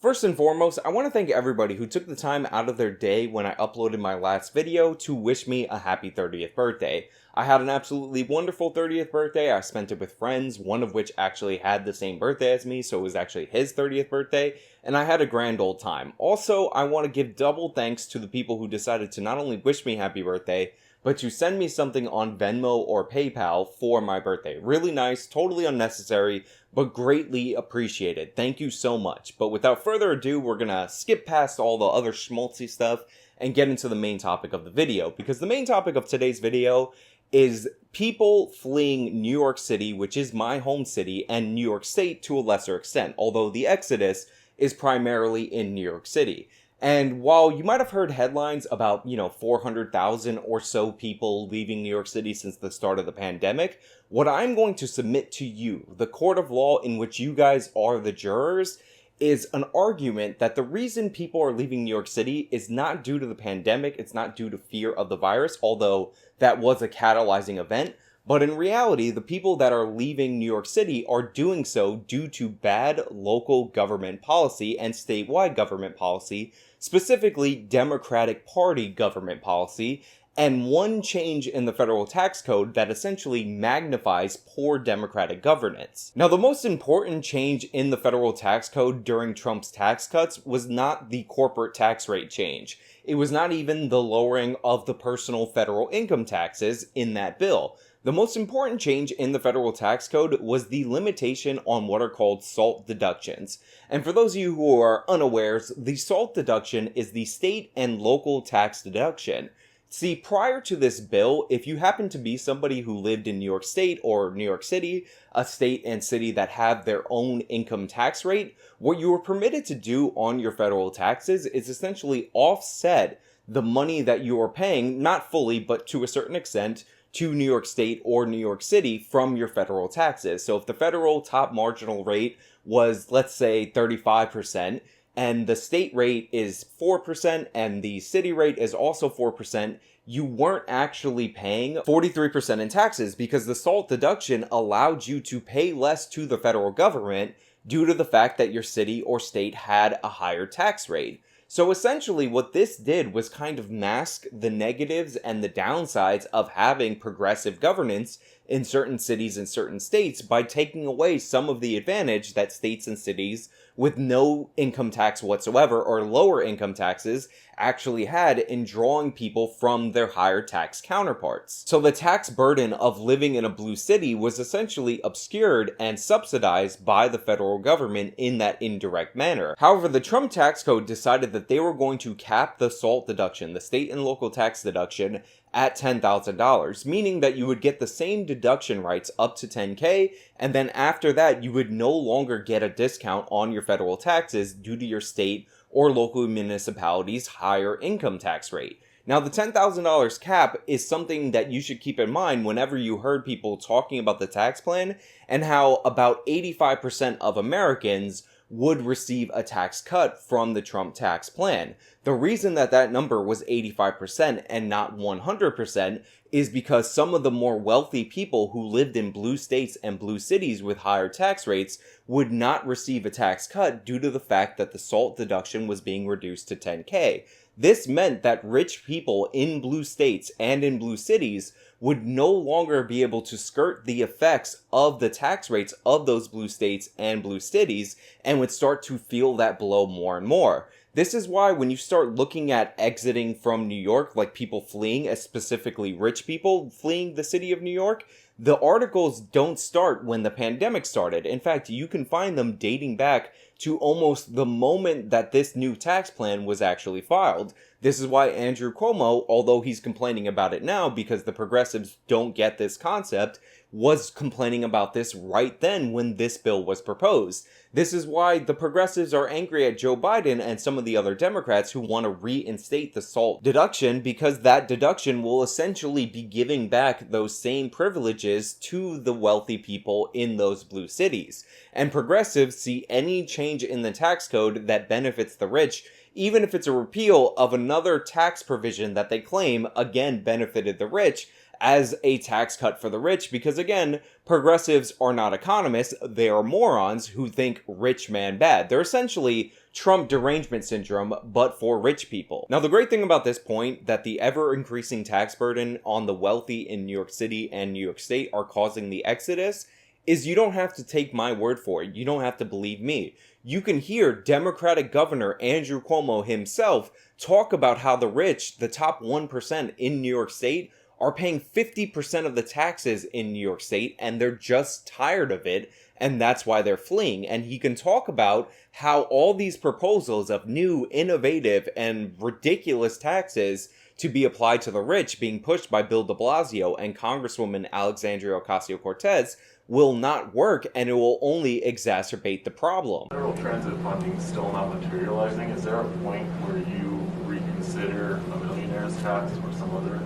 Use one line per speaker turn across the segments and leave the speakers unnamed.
First and foremost, I want to thank everybody who took the time out of their day when I uploaded my last video to wish me a happy 30th birthday. I had an absolutely wonderful 30th birthday. I spent it with friends, one of which actually had the same birthday as me, so it was actually his 30th birthday, and I had a grand old time. Also, I want to give double thanks to the people who decided to not only wish me happy birthday, but to send me something on Venmo or PayPal for my birthday. Really nice, totally unnecessary, but greatly appreciated. Thank you so much. But without further ado, we're gonna skip past all the other schmaltzy stuff and get into the main topic of the video. Because the main topic of today's video is people fleeing New York City, which is my home city, and New York State to a lesser extent, although the exodus is primarily in New York City. And while you might have heard headlines about, 400,000 or so people leaving New York City since the start of the pandemic, what I'm going to submit to you, the court of law in which you guys are the jurors, is an argument that the reason people are leaving New York City is not due to the pandemic, it's not due to fear of the virus, although that was a catalyzing event. But in reality, the people that are leaving New York City are doing so due to bad local government policy and statewide government policy, specifically Democratic Party government policy, and one change in the federal tax code that essentially magnifies poor Democratic governance. Now, the most important change in the federal tax code during Trump's tax cuts was not the corporate tax rate change. It was not even the lowering of the personal federal income taxes in that bill. The most important change in the federal tax code was the limitation on what are called SALT deductions. And for those of you who are unawares, the SALT deduction is the state and local tax deduction. See, prior to this bill, if you happen to be somebody who lived in New York State or New York City, a state and city that have their own income tax rate, what you were permitted to do on your federal taxes is essentially offset the money that you are paying, not fully, but to a certain extent, to New York State or New York City from your federal taxes. So if the federal top marginal rate was, let's say, 35%, and the state rate is 4%, and the city rate is also 4%, you weren't actually paying 43% in taxes because the SALT deduction allowed you to pay less to the federal government due to the fact that your city or state had a higher tax rate. So essentially what this did was kind of mask the negatives and the downsides of having progressive governance in certain cities and certain states by taking away some of the advantage that states and cities with no income tax whatsoever or lower income taxes actually had in drawing people from their higher tax counterparts. So the tax burden of living in a blue city was essentially obscured and subsidized by the federal government in that indirect manner. However, the Trump tax code decided that they were going to cap the SALT deduction, the state and local tax deduction, at $10,000, meaning that you would get the same deduction rights up to $10K, and then after that, you would no longer get a discount on your federal taxes due to your state or local municipality's higher income tax rate. Now, the $10,000 cap is something that you should keep in mind whenever you heard people talking about the tax plan and how about 85% of Americans would receive a tax cut from the Trump tax plan. The reason that that number was 85% and not 100% is because some of the more wealthy people who lived in blue states and blue cities with higher tax rates would not receive a tax cut due to the fact that the SALT deduction was being reduced to $10K. This meant that rich people in blue states and in blue cities would no longer be able to skirt the effects of the tax rates of those blue states and blue cities and would start to feel that blow more and more. This is why when you start looking at exiting from New York, like people fleeing, as specifically rich people fleeing the city of New York, the articles don't start when the pandemic started. In fact, you can find them dating back to almost the moment that this new tax plan was actually filed. This is why Andrew Cuomo, although he's complaining about it now because the progressives don't get this concept, was complaining about this right then when this bill was proposed. This is why the progressives are angry at Joe Biden and some of the other Democrats who want to reinstate the SALT deduction, because that deduction will essentially be giving back those same privileges to the wealthy people in those blue cities. And progressives see any change in the tax code that benefits the rich, even if it's a repeal of another tax provision that they claim, again, benefited the rich, as a tax cut for the rich, because again, progressives are not economists, they are morons who think rich man bad. They're essentially Trump derangement syndrome, but for rich people. Now, the great thing about this point, that the ever-increasing tax burden on the wealthy in New York City and New York State are causing the exodus, is you don't have to take my word for it. You don't have to believe me. You can hear Democratic Governor Andrew Cuomo himself talk about how the rich, the top 1% in New York State, are paying 50% of the taxes in New York State, and they're just tired of it, and that's why they're fleeing. And he can talk about how all these proposals of new, innovative, and ridiculous taxes to be applied to the rich being pushed by Bill de Blasio and Congresswoman Alexandria Ocasio-Cortez will not work, and it will only exacerbate the problem.
Federal transit funding is still not materializing. Is there a point where you reconsider a millionaire's tax or some other?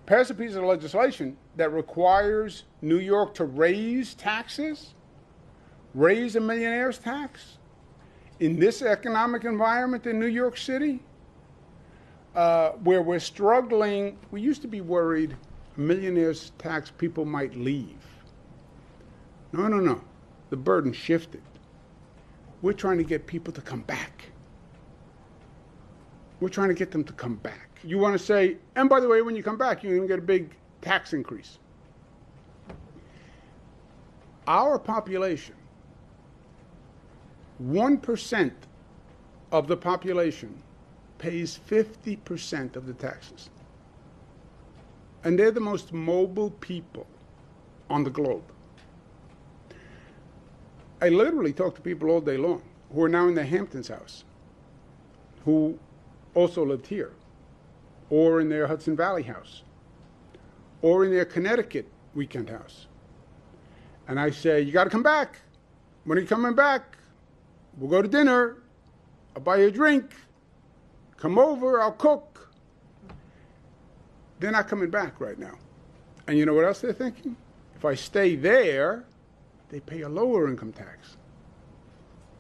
Pass a piece of legislation that requires New York to raise taxes, raise a millionaire's tax in this economic environment in New York City, where we're struggling. We used to be worried a millionaire's tax people might leave. No. The burden shifted. We're trying to get people to come back. We're trying to get them to come back. You want to say, and by the way, when you come back, you're going to get a big tax increase. Our population, 1% of the population pays 50% of the taxes. And they're the most mobile people on the globe. I literally talk to people all day long who are now in the Hamptons house, who also lived here, or in their Hudson Valley house, or in their Connecticut weekend house. And I say, you got to come back. When are you coming back? We'll go to dinner. I'll buy you a drink. Come over, I'll cook. They're not coming back right now. And you know what else they're thinking? If I stay there, they pay a lower income tax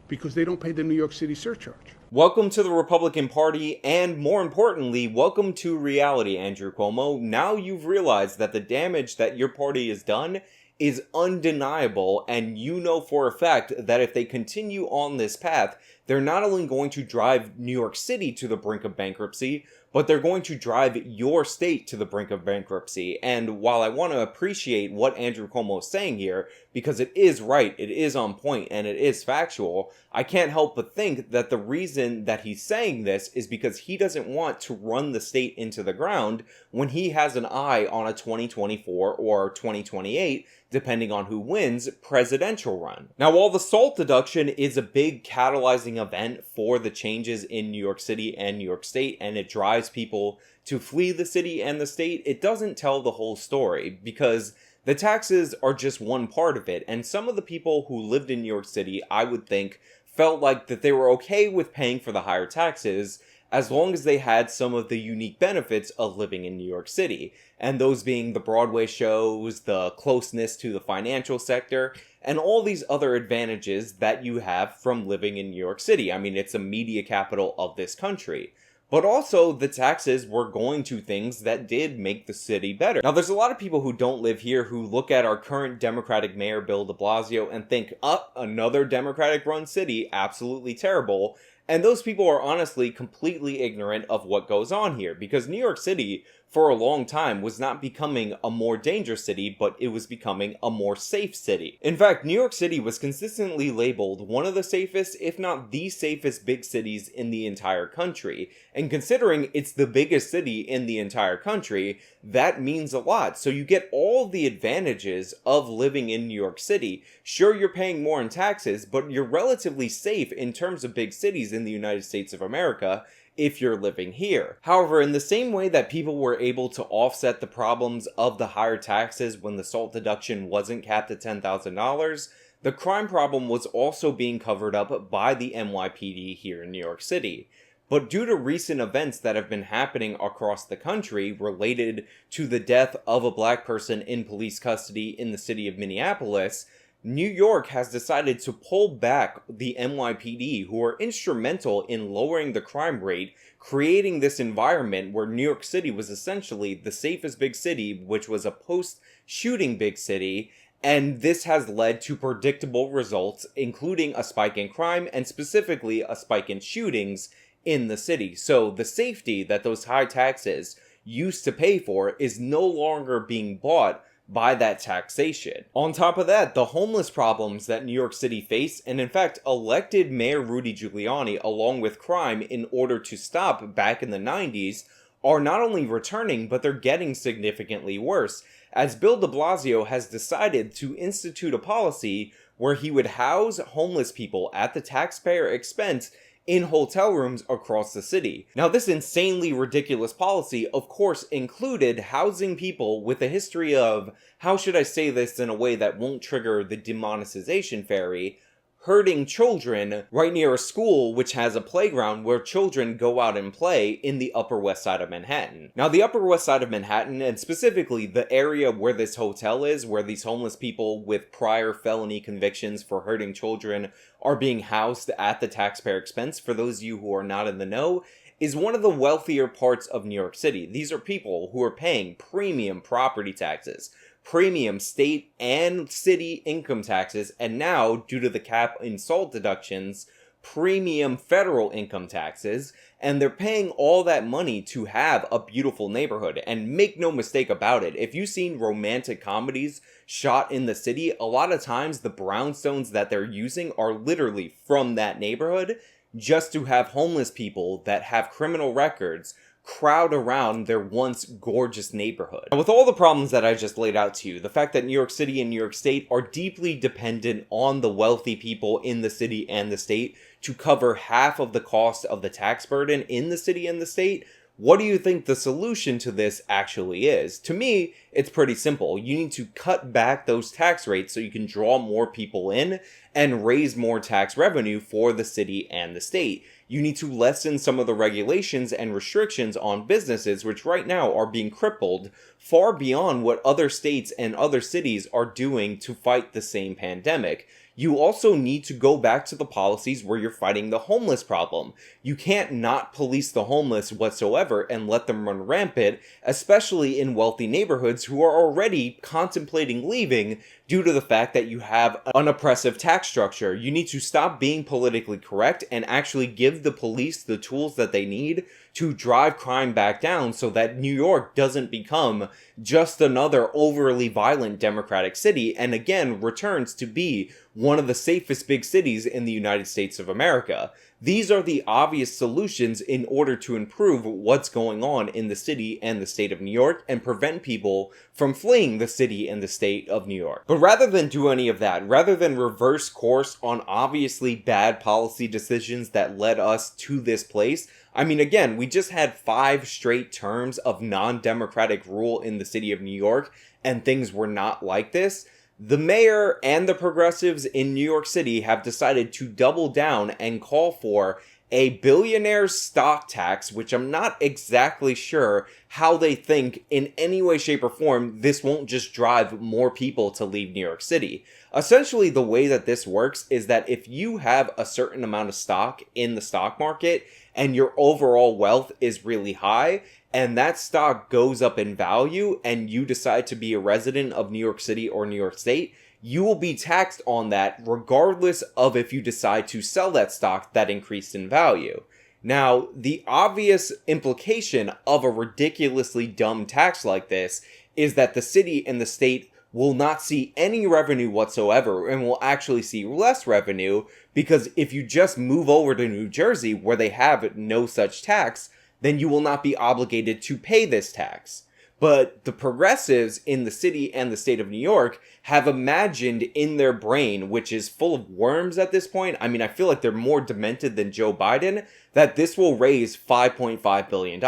because they don't pay the New York City surcharge.
Welcome to the Republican Party, and more importantly, welcome to reality, Andrew Cuomo. Now you've realized that the damage that your party has done is undeniable, and you know for a fact that if they continue on this path, they're not only going to drive New York City to the brink of bankruptcy, but they're going to drive your state to the brink of bankruptcy. And while I want to appreciate what Andrew Cuomo is saying here, because it is right, it is on point, and it is factual, I can't help but think that the reason that he's saying this is because he doesn't want to run the state into the ground when he has an eye on a 2024 or 2028, depending on who wins, presidential run. Now, while the SALT deduction is a big catalyzing event for the changes in New York City and New York State, and it drives people to flee the city and the state, it doesn't tell the whole story, because the taxes are just one part of it, and some of the people who lived in New York City, I would think, felt like that they were okay with paying for the higher taxes as long as they had some of the unique benefits of living in New York City, and those being the Broadway shows, the closeness to the financial sector, and all these other advantages that you have from living in New York City. I mean, it's a media capital of this country. But also, the taxes were going to things that did make the city better. Now, there's a lot of people who don't live here who look at our current Democratic mayor, Bill de Blasio, and think, another Democratic-run city, absolutely terrible. And those people are honestly completely ignorant of what goes on here, because New York City, for a long time, was not becoming a more dangerous city, but it was becoming a more safe city. In fact, New York City was consistently labeled one of the safest, if not the safest, big cities in the entire country. And considering it's the biggest city in the entire country, that means a lot. So you get all the advantages of living in New York City. Sure, you're paying more in taxes, but you're relatively safe in terms of big cities in the United States of America if you're living here. However, in the same way that people were able to offset the problems of the higher taxes when the SALT deduction wasn't capped at $10,000, the crime problem was also being covered up by the NYPD here in New York City. But due to recent events that have been happening across the country related to the death of a black person in police custody in the city of Minneapolis, New York has decided to pull back the NYPD, who are instrumental in lowering the crime rate, creating this environment where New York City was essentially the safest big city, which was a post-shooting big city, And this has led to predictable results, including a spike in crime and specifically a spike in shootings in the city. So the safety that those high taxes used to pay for is no longer being bought by that taxation. On top of that, the homeless problems that New York City faced, and in fact elected Mayor Rudy Giuliani along with crime in order to stop back in the 90s, are not only returning, but they're getting significantly worse, as Bill de Blasio has decided to institute a policy where he would house homeless people at the taxpayer expense in hotel rooms across the city. Now, this insanely ridiculous policy, of course, included housing people with a history of, how should I say this in a way that won't trigger the demonetization fairy, hurting children right near a school which has a playground where children go out and play in the Upper West Side of Manhattan. Now, the Upper West Side of Manhattan, and specifically the area where this hotel is, where these homeless people with prior felony convictions for hurting children are being housed at the taxpayer expense, for those of you who are not in the know, is one of the wealthier parts of New York City. These are people who are paying premium property taxes, premium state and city income taxes, and now, due to the cap in SALT deductions, premium federal income taxes, and they're paying all that money to have a beautiful neighborhood. And make no mistake about it, if you've seen romantic comedies shot in the city, a lot of times the brownstones that they're using are literally from that neighborhood, just to have homeless people that have criminal records crowd around their once gorgeous neighborhood. And with all the problems that I just laid out to you, the fact that New York City and New York State are deeply dependent on the wealthy people in the city and the state to cover half of the cost of the tax burden in the city and the state, what do you think the solution to this actually is? To me, it's pretty simple. You need to cut back those tax rates so you can draw more people in and raise more tax revenue for the city and the state. You need to lessen some of the regulations and restrictions on businesses, which right now are being crippled far beyond what other states and other cities are doing to fight the same pandemic. You also need to go back to the policies where you're fighting the homeless problem. You can't not police the homeless whatsoever and let them run rampant, especially in wealthy neighborhoods who are already contemplating leaving due to the fact that you have an oppressive tax structure. You need to stop being politically correct and actually give the police the tools that they need to drive crime back down so that New York doesn't become just another overly violent democratic city and again returns to be one of the safest big cities in the United States of America. These are the obvious solutions in order to improve what's going on in the city and the state of New York and prevent people from fleeing the city and the state of New York. But rather than do any of that, rather than reverse course on obviously bad policy decisions that led us to this place, I mean, again, we just had 5 straight terms of non-democratic rule in the city of New York, and things were not like this. The mayor and the progressives in New York City have decided to double down and call for a billionaire stock tax, which I'm not exactly sure how they think in any way, shape, or form this won't just drive more people to leave New York City. Essentially, the way that this works is that if you have a certain amount of stock in the stock market and your overall wealth is really high, and that stock goes up in value, and you decide to be a resident of New York City or New York State, you will be taxed on that regardless of if you decide to sell that stock that increased in value. Now, the obvious implication of a ridiculously dumb tax like this is that the city and the state will not see any revenue whatsoever and will actually see less revenue, because if you just move over to New Jersey where they have no such tax, then you will not be obligated to pay this tax. But the progressives in the city and the state of New York have imagined in their brain, which is full of worms at this point, I mean, I feel like they're more demented than Joe Biden, that this will raise $5.5 billion.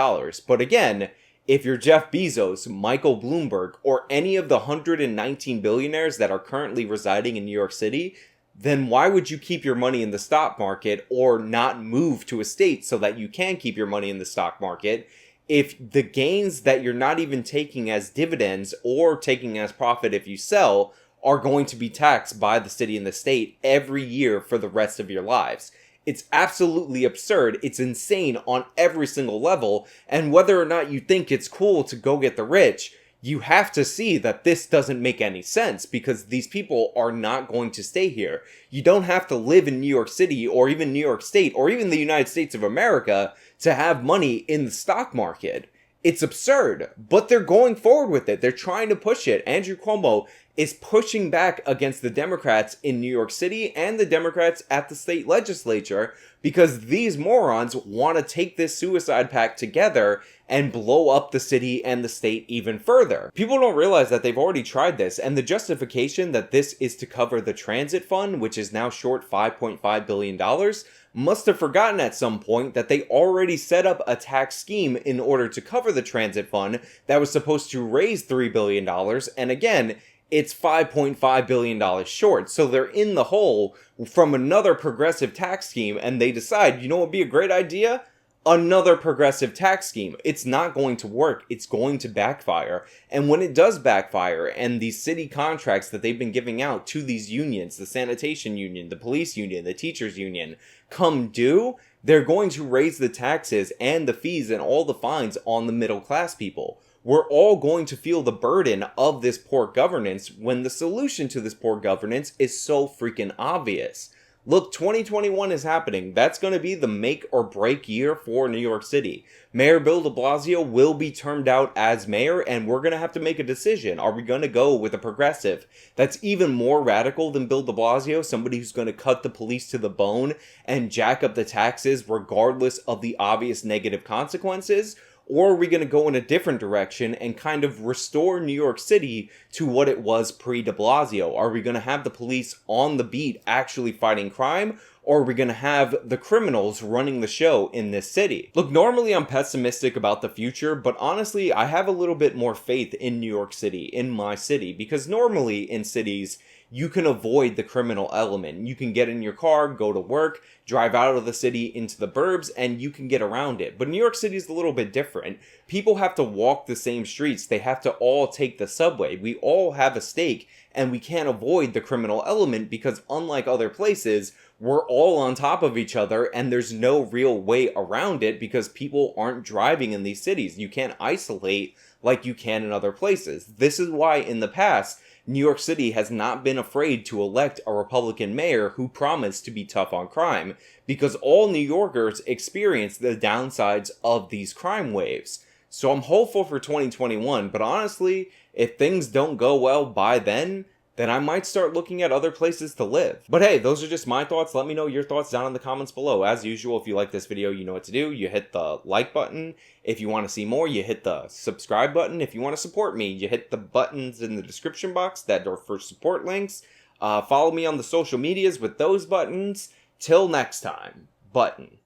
But again, if you're Jeff Bezos, Michael Bloomberg, or any of the 119 billionaires that are currently residing in New York City, then why would you keep your money in the stock market or not move to a state so that you can keep your money in the stock market if the gains that you're not even taking as dividends or taking as profit if you sell are going to be taxed by the city and the state every year for the rest of your lives? It's absolutely absurd. It's insane on every single level. And whether or not you think it's cool to go get the rich, you have to see that this doesn't make any sense because these people are not going to stay here. You don't have to live in New York City or even New York State or even the United States of America to have money in the stock market. It's absurd, but they're going forward with it. They're trying to push it. Andrew Cuomo is pushing back against the Democrats in New York City and the Democrats at the state legislature because these morons want to take this suicide pact together and blow up the city and the state even further. People don't realize that they've already tried this, and the justification that this is to cover the transit fund, which is now short $5.5 billion, must have forgotten at some point that they already set up a tax scheme in order to cover the transit fund that was supposed to raise $3 billion, and again, it's $5.5 billion short, so they're in the hole from another progressive tax scheme, and they decide, you know what would be a great idea? Another progressive tax scheme. It's not going to work. It's going to backfire. And when it does backfire, and these city contracts that they've been giving out to these unions, the sanitation union, the police union, the teachers union, come due, they're going to raise the taxes and the fees and all the fines on the middle class people. We're all going to feel the burden of this poor governance when the solution to this poor governance is so freaking obvious. Look, 2021 is happening. That's going to be the make or break year for New York City. Mayor Bill de Blasio will be termed out as mayor, and we're going to have to make a decision. Are we going to go with a progressive that's even more radical than Bill de Blasio, somebody who's going to cut the police to the bone and jack up the taxes regardless of the obvious negative consequences? Or are we going to go in a different direction and kind of restore New York City to what it was pre-de Blasio? Are we going to have the police on the beat actually fighting crime? Or are we going to have the criminals running the show in this city? Look, normally I'm pessimistic about the future, but honestly, I have a little bit more faith in New York City, in my city, because normally in cities, you can avoid the criminal element. You can get in your car, go to work, drive out of the city into the burbs, and you can get around it. But New York City is a little bit different. People have to walk the same streets. They have to all take the subway. We all have a stake, and we can't avoid the criminal element because unlike other places, we're all on top of each other, and there's no real way around it because people aren't driving in these cities. You can't isolate like you can in other places. This is why in the past, New York City has not been afraid to elect a Republican mayor who promised to be tough on crime, because all New Yorkers experience the downsides of these crime waves. So I'm hopeful for 2021, but honestly, if things don't go well by then I might start looking at other places to live. But hey, those are just my thoughts. Let me know your thoughts down in the comments below. As usual, if you like this video, you know what to do. You hit the like button. If you want to see more, you hit the subscribe button. If you want to support me, you hit the buttons in the description box that are for support links. Follow me on the social medias with those buttons. Till next time, button.